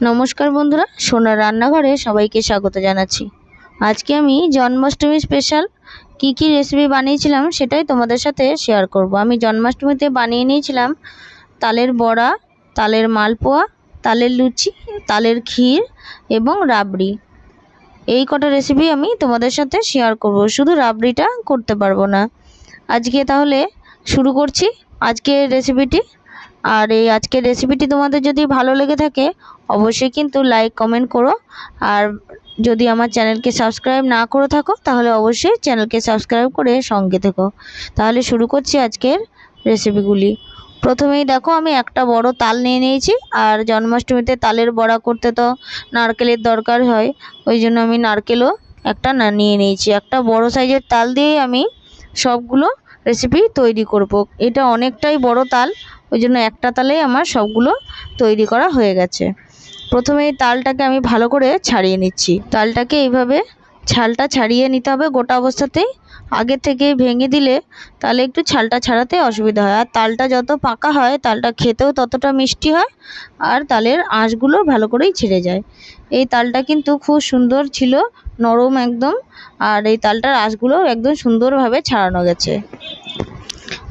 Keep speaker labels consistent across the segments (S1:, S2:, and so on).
S1: নমস্কার বন্ধুরা, সোনার রান্নাঘরে সবাইকে স্বাগত জানাচ্ছি। আজকে আমি জন্মাষ্টমী স্পেশাল কি রেসিপি বানিয়েছিলাম সেটাই তোমাদের সাথে শেয়ার করব। আমি জন্মাষ্টমীতে বানিয়ে নিয়েছিলাম তালের বড়া, তালের মালপোয়া, তালের লুচি, তালের ক্ষীর এবং রাবড়ি। এই কটা রেসিপি আমি তোমাদের সাথে শেয়ার করব, শুধু রাবড়িটা করতে পারবো না। আজকে তাহলে শুরু করছি আজকের রেসিপিটি। আর এই আজকের রেসিপিটি তোমাদের যদি ভালো লেগে থাকে অবশ্যই কিন্তু লাইক কমেন্ট করো। আর যদি আমার চ্যানেলকে সাবস্ক্রাইব না করে থাকো তাহলে অবশ্যই চ্যানেলকে সাবস্ক্রাইব করে সঙ্গে থেকো। তাহলে শুরু করছি আজকের রেসিপিগুলি। প্রথমেই দেখো আমি একটা বড় তাল নিয়ে নিয়েছি। আর জন্মাষ্টমীতে তালের বড়া করতে তো নারকেলের দরকার হয়, ওই জন্য আমি নারকেলও একটা নিয়ে নিয়েছি। একটা বড় সাইজের তাল দিয়েই আমি সবগুলো রেসিপি তৈরি করব। এটা অনেকটাই বড় তাল, ওই জন্য একটা তালেই আমার সবগুলো তৈরি করা হয়ে গেছে। প্রথমে এই তালটাকে আমি ভালো করে ছাড়িয়ে নিচ্ছি। তালটাকে এইভাবে ছালটা ছাড়িয়ে নিতে হবে গোটা অবস্থাতেই। আগে থেকে ভেঙে দিলে তাহলে একটু ছালটা ছাড়াতে অসুবিধা হয়। আর তালটা যত পাকা হয় তালটা খেতেও ততটা মিষ্টি হয়, আর তালের আঁশগুলো ভালো করেই ছেড়ে যায়। এই তালটা কিন্তু খুব সুন্দর ছিল, নরম একদম। আর এই তালটার আঁশগুলো একদম সুন্দরভাবে ছাড়ানো গেছে।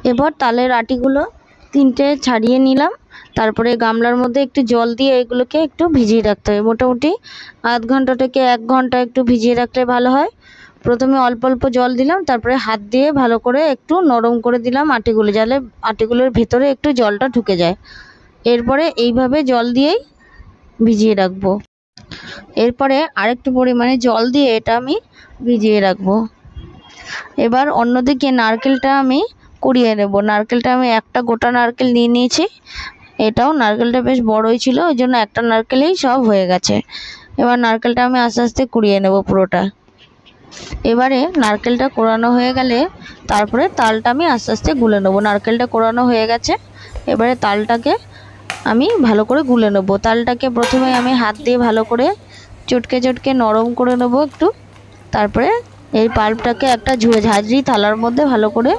S1: এবার তালের আটিগুলো তিনটে ছাড়িয়ে নিলাম। তারপরে গামলার মধ্যে একটু জল দিয়ে এগুলোকে একটু ভিজিয়ে রাখতে হবে। মোটামুটি আধ ঘন্টা থেকে 1 ঘন্টা একটু ভিজিয়ে রাখলে ভালো হয়। প্রথমে অল্প অল্প জল দিলাম, তারপরে হাত দিয়ে ভালো করে একটু নরম করে দিলাম আটিগুলো, যাতে আটিগুলোর ভেতরে একটু জলটা ঢুকে যায়। এরপরে এইভাবে জল দিয়েই ভিজিয়ে রাখবো। এরপরে আরেকটু পরিমাণে জল দিয়ে এটা আমি ভিজিয়ে রাখবো। এবার অন্যদিকে নারকেলটা আমি কুড়িয়ে নেব। নারকেলটা আমি একটা গোটা নারকেল নিয়ে নিয়েছি। এটাও নারকেলটা বেশ বড়ই ছিল, ওই জন্য একটা নারকেলেই সব হয়ে গেছে। এবার নারকেলটা আমি আস্তে আস্তে কুড়িয়ে নেব পুরোটা। এবারে নারকেলটা কোড়ানো হয়ে গেলে তারপরে তালটা আমি আস্তে আস্তে গুলে নেব। নারকেলটা কোড়ানো হয়ে গেছে, এবারে তালটাকে আমি ভালো করে গুলে নেব। তালটাকে প্রথমে আমি হাত দিয়ে ভালো করে চটকে চটকে নরম করে নেব একটু। তারপরে এই পাল্পটাকে একটা ঝাঁঝরি থালার মধ্যে ভালো করে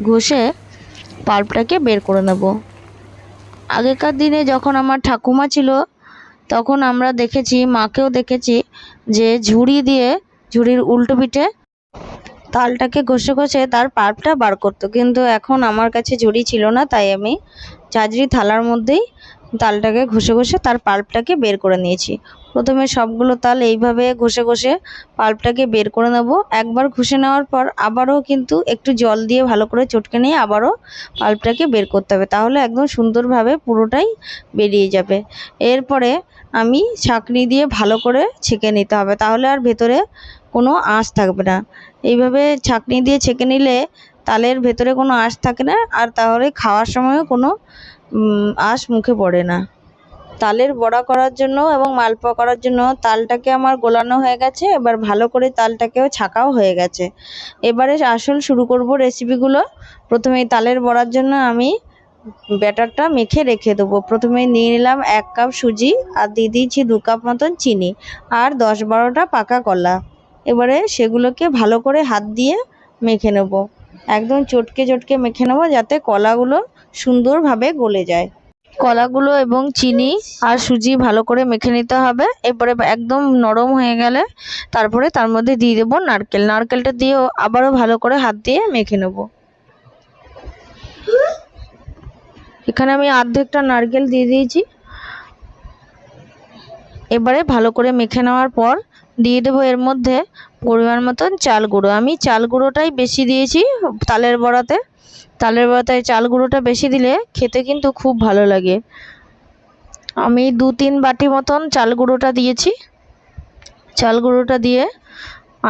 S1: ঘষে পাল্পটাকে বের করে নেব। আগেকার দিনে যখন আমার ঠাকুমা ছিল তখন আমরা দেখেছি, মাকেও দেখেছি যে ঝুড়ির উল্টো পিঠে তালটাকে ঘষে ঘষে তার পাল্পটা বার করতো। কিন্তু এখন আমার কাছে ঝুড়ি ছিল না, তাই আমি ঝাঁঝরি থালার মধ্যেই তালটাকে ঘষে ঘষে তার পাল্পটাকে বের করে নিয়েছি। প্রথমে সবগুলো তাল এইভাবে ঘষে ঘষে পাল্পটাকে বের করে নেব। একবার ঘষে নেওয়ার পর আবারও কিন্তু একটু জল দিয়ে ভালো করে চটকে নিয়ে আবারও পাল্পটাকে বের করতে হবে, তাহলে একদম সুন্দরভাবে পুরোটাই বেরিয়ে যাবে। এরপরে আমি ছাঁকনি দিয়ে ভালো করে ছেঁকে নিতে হবে, তাহলে আর ভেতরে কোনো আঁশ থাকবে না। এইভাবে ছাঁকনি দিয়ে ছেঁকে নিলে তালের ভেতরে কোনো আঁশ থাকে না, আর তাহলে খাওয়ার সময়ও কোনো আঁশ মুখে পড়ে না। তালের বড়া করার জন্য এবং মালপোয়া করার জন্য তালটাকে আমার গোলানো হয়ে গেছে। এবার ভালো করে তালটাকেও ছাকাও হয়ে গেছে। এবারে আসল শুরু করব রেসিপিগুলো। প্রথমে তালের বড়ার জন্য আমি ব্যাটারটা মেখে রেখে দেবো। প্রথমে নিয়ে নিলাম 1 কাপ সুজি, আর দিয়ে দিয়েছি 2 কাপ মতন চিনি, আর 10-12টা পাকা কলা। এবারে সেগুলোকে ভালো করে হাত দিয়ে মেখে নেব। একদম চটকে চটকে মেখে নেব, যাতে কলাগুলো সুন্দরভাবে গলে যায়। কলাগুলো এবং চিনি আর সুজি ভালো করে মেখে নিতে হবে। এরপরে একদম নরম হয়ে গেলে তারপরে তার মধ্যে দিয়ে দেবো নারকেল। নারকেলটা দিয়েও আবারও ভালো করে হাত দিয়ে মেখে নেব। এখানে আমি অর্ধেকটা নারকেল দিয়ে দিয়েছি। এবারে ভালো করে মেখে নেওয়ার পর দিয়ে দেবো এর মধ্যে পরিমাণ মতন চাল গুঁড়ো। আমি চাল গুঁড়োটাই বেশি দিয়েছি তালের বড়াতে। তালের বড়াতে চাল গুঁড়োটা বেশি দিলে খেতে কিন্তু খুব ভালো লাগে। আমি 2-3 বাটি মতন চাল গুঁড়োটা দিয়েছি। চাল গুঁড়োটা দিয়ে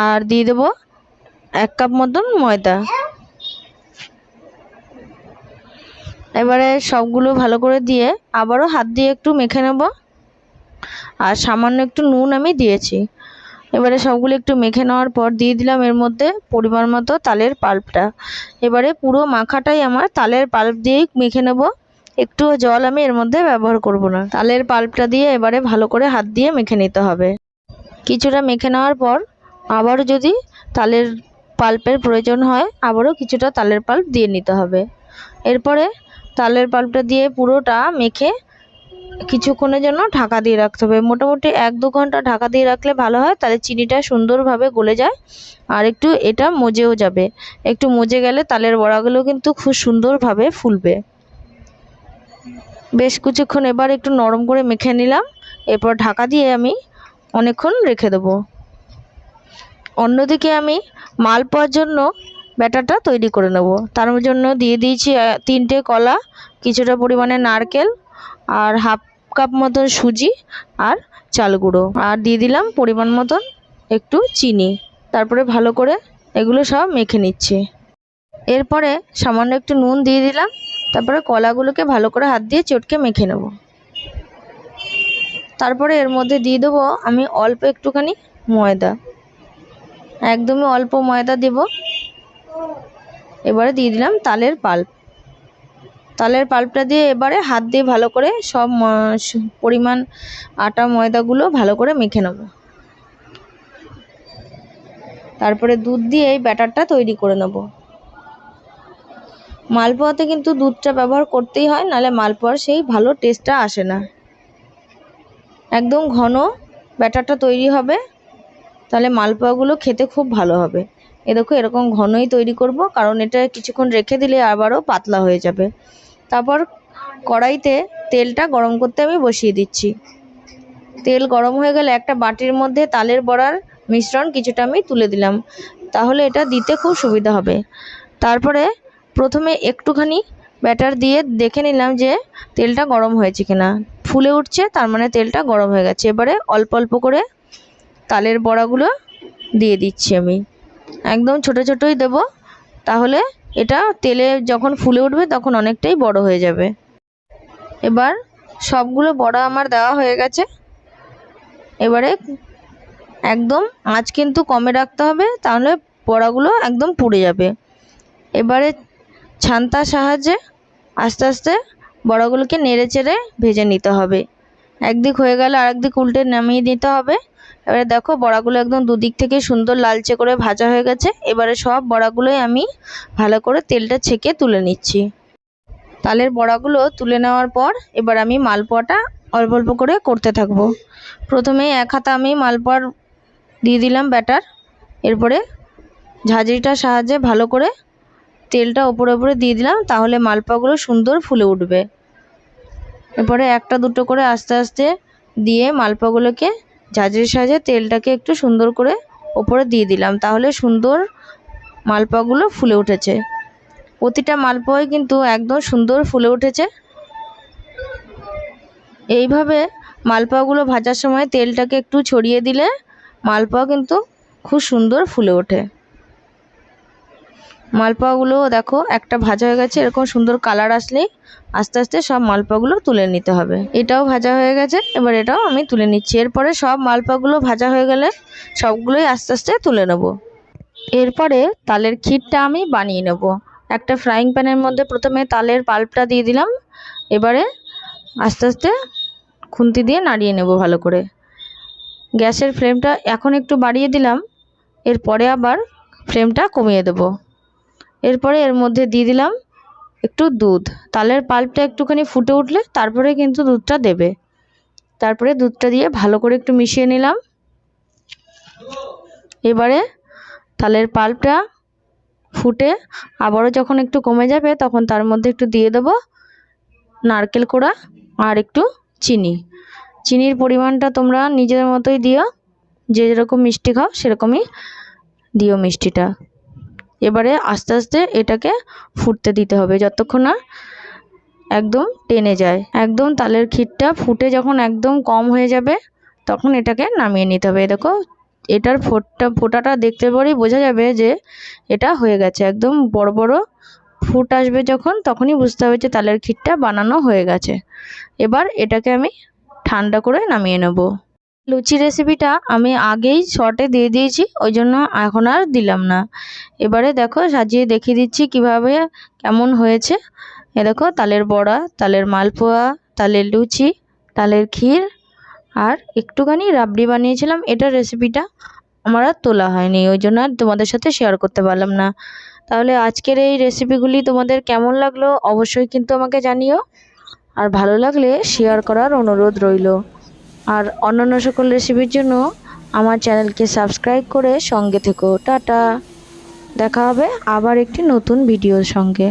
S1: আর দিয়ে দেবো 1 কাপ মতন ময়দা। এবারে সবগুলো ভালো করে দিয়ে আবারও হাত দিয়ে একটু মেখে নেব। আর সামান্য একটু নুন আমি দিয়েছি। এবারে সবগুলো একটু মেখে নেওয়ার পর দিয়ে দিলাম এর মধ্যে পরিমাণ মতো তালের পাল্পটা। এবারে পুরো মাখাটাই আমার তালের পাল্প দিয়েই মেখে নেব, একটুও জল আমি এর মধ্যে ব্যবহার করব না। তালের পাল্পটা দিয়ে এবারে ভালো করে হাত দিয়ে মেখে নিতে হবে। কিছুটা মেখে নেওয়ার পর আবারও যদি তালের পাল্পের প্রয়োজন হয় আবারও কিছুটা তালের পাল্প দিয়ে নিতে হবে। এরপরে তালের পাল্পটা দিয়ে পুরোটা মেখে কিছুক্ষণের জন্য ঢাকা দিয়ে রাখতে হবে। মোটামুটি 1-2 ঘন্টা ঢাকা দিয়ে রাখলে ভালো হয়, তাহলে চিনিটা সুন্দরভাবে গলে যায় আর একটু এটা মজেও যাবে। একটু মজে গেলে তালের বড়াগুলো কিন্তু খুব সুন্দরভাবে ফুলবে। বেশ কিছুক্ষণ এবার একটু নরম করে মেখে নিলাম, এরপর ঢাকা দিয়ে আমি অনেকক্ষণ রেখে দেবো। অন্যদিকে আমি মালপোয়ার জন্য ব্যাটারটা তৈরি করে নেব। তার জন্য দিয়ে দিয়েছি 3টে কলা, কিছুটা পরিমাণে নারকেল আর হাফ কাপ মতন সুজি আর চাল গুঁড়ো, আর দিয়ে দিলাম পরিমাণ মতন একটু চিনি। তারপরে ভালো করে এগুলো সব মেখে নিচ্ছি। এরপরে সামান্য একটু নুন দিয়ে দিলাম, তারপরে কলাগুলোকে ভালো করে হাত দিয়ে চটকে মেখে নেব। তারপরে এর মধ্যে দিয়ে দেবো আমি অল্প একটুখানি ময়দা, একদমই অল্প ময়দা দেব। এবারে দিয়ে দিলাম তালের পাল্প। তালের পাল্পটা দিয়ে এবারে হাত দিয়ে ভালো করে সব পরিমাণ আটা ময়দাগুলো ভালো করে মেখে নেব। তারপরে দুধ দিয়ে এই ব্যাটারটা তৈরি করে নেব। মালপোয়াতে কিন্তু দুধটা ব্যবহার করতেই হয়, নাহলে মালপোয়ার সেই ভালো টেস্টটা আসে না। একদম ঘন ব্যাটারটা তৈরি হবে, তাহলে মালপোয়াগুলো খেতে খুব ভালো হবে। দেখো এরকম ঘনই তৈরি করব, কারণ এটা কিছুক্ষণ রেখে দিলে আবারও পাতলা হয়ে যাবে। তারপর কড়াইতে তেলটা গরম করতে আমি বসিয়ে দিচ্ছি। তেল গরম হয়ে গেলে একটা বাটির মধ্যে তালের বড়ার মিশ্রণ কিছুটা আমি তুলে দিলাম, তাহলে এটা দিতে খুব সুবিধা হবে। তারপরে প্রথমে একটুখানি ব্যাটার দিয়ে দেখে নিলাম যে তেলটা গরম হয়েছে কিনা। ফুলে উঠছে, তার মানে তেলটা গরম হয়ে গেছে। এবারে অল্প অল্প করে তালের বড়াগুলো দিয়ে দিচ্ছি আমি, একদম ছোট ছোটই দেব, তাহলে এটা তেলে যখন ফুলে উঠবে তখন অনেকটাই বড় হয়ে যাবে। এবার সবগুলো বড়া আমার দেওয়া হয়ে গেছে। এবারে একদম আঁচ কিন্তু কমে রাখতে হবে, তাহলে বড়াগুলো একদম পুড়ে যাবে। এবারে ছান্তার সাহায্যে আস্তে আস্তে বড়াগুলোকে নেড়ে চেড়ে ভেজে নিতে হবে। একদিক হয়ে গেলে আরেকদিক উল্টে নামিয়ে দিতে হবে। এবারে দেখো বড়াগুলো একদম দুদিক থেকে সুন্দর লালচে করে ভাজা হয়ে গেছে। এবারে সব বড়াগুলোই আমি ভালো করে তেলটা ছেঁকে তুলে নিচ্ছি। তালের বড়াগুলো তুলে নেওয়ার পর এবার আমি মালপোয়াটা অল্প অল্প করে করতে থাকবো। প্রথমে এক হাতা আমি মালপোয়ার দিয়ে দিলাম ব্যাটার, এরপরে ঝাঁঝরিটার সাহায্যে ভালো করে তেলটা ওপরে ওপরে দিয়ে দিলাম, তাহলে মালপোয়াগুলো সুন্দর ফুলে উঠবে। এরপরে একটা দুটো করে আস্তে আস্তে দিয়ে মালপোয়াগুলোকে ঝাঁঝরির সাহায্যে তেলটাকে একটু সুন্দর করে ওপরে দিয়ে দিলাম, তাহলে সুন্দর মালপোয়াগুলো ফুলে উঠেছে। প্রতিটা মালপোয়াই কিন্তু একদম সুন্দর ফুলে উঠেছে। এইভাবে মালপোয়াগুলো ভাজার সময় তেলটাকে একটু ছড়িয়ে দিলে মালপোয়া কিন্তু খুব সুন্দর ফুলে ওঠে। মালপোয়াগুলো দেখো একটা ভাজা হয়ে গেছে, এরকম সুন্দর কালার আসলেই আস্তে আস্তে সব মালপোয়াগুলো তুলে নিতে হবে। এটাও ভাজা হয়ে গেছে, এবার এটাও আমি তুলে নিচ্ছি। এরপরে সব মালপোয়াগুলো ভাজা হয়ে গেলে সবগুলোই আস্তে আস্তে তুলে নেব। এরপরে তালের ক্ষীরটা আমি বানিয়ে নেব। একটা ফ্রাইং প্যানের মধ্যে প্রথমে তালের পাল্পটা দিয়ে দিলাম, এবারে আস্তে আস্তে খুন্তি দিয়ে নাড়িয়ে নেব ভালো করে। গ্যাসের ফ্লেমটা এখন একটু বাড়িয়ে দিলাম, এরপরে আবার ফ্লেমটা কমিয়ে দেব। এরপরে এর মধ্যে দিয়ে দিলাম একটু দুধ। তালের পাল্পটা একটুখানি ফুটে উঠলে তারপরে কিন্তু দুধটা দেবে। তারপরে দুধটা দিয়ে ভালো করে একটু মিশিয়ে নিলাম। এবারে তালের পাল্পটা ফুটে আবারও যখন একটু কমে যাবে তখন তার মধ্যে একটু দিয়ে দেব নারকেল কোড়া আর একটু চিনি। চিনির পরিমাণটা তোমরা নিজেদের মতোই দিও, যে যেরকম মিষ্টি খাও সেরকমই দিও মিষ্টিটা। এবারে আস্তে আস্তে এটাকে ফুটতে দিতে হবে যতক্ষণ না একদম টেনে যায়। একদম তালের ক্ষীরটা ফুটে যখন একদম কম হয়ে যাবে তখন এটাকে নামিয়ে নিতে হবে। দেখো এটার ফোটাটা দেখতে পরেই বোঝা যাবে যে এটা হয়ে গেছে। একদম বড় বড় ফুট আসবে যখন, তখনই বুঝতে হবে যে তালের ক্ষীরটা বানানো হয়ে গেছে। এবার এটাকে আমি ঠান্ডা করে নামিয়ে নেব। লুচি রেসিপিটা আমি আগেই শর্টে দিয়ে দিয়েছি, ওই জন্য এখন আর দিলাম না। এবারে দেখো সাজিয়ে দেখিয়ে দিচ্ছি কিভাবে কেমন হয়েছে। দেখো তালের বড়া, তালের মালপোয়া, তালের লুচি, তালের ক্ষীর আর একটুখানি রাবড়ি বানিয়েছিলাম। এটার রেসিপিটা আমার আর তোলা হয়নি, ওই জন্য আর তোমাদের সাথে শেয়ার করতে পারলাম না। তাহলে আজকের এই রেসিপিগুলি তোমাদের কেমন লাগলো অবশ্যই কিন্তু আমাকে জানিও। আর ভালো লাগলে শেয়ার করার অনুরোধ রইল। আর অন্যান্য সকল রেসিপির জন্য আমার চ্যানেলকে সাবস্ক্রাইব করে সঙ্গে থেকো। টাটা, দেখা হবে আবার একটি নতুন ভিডিওর সঙ্গে।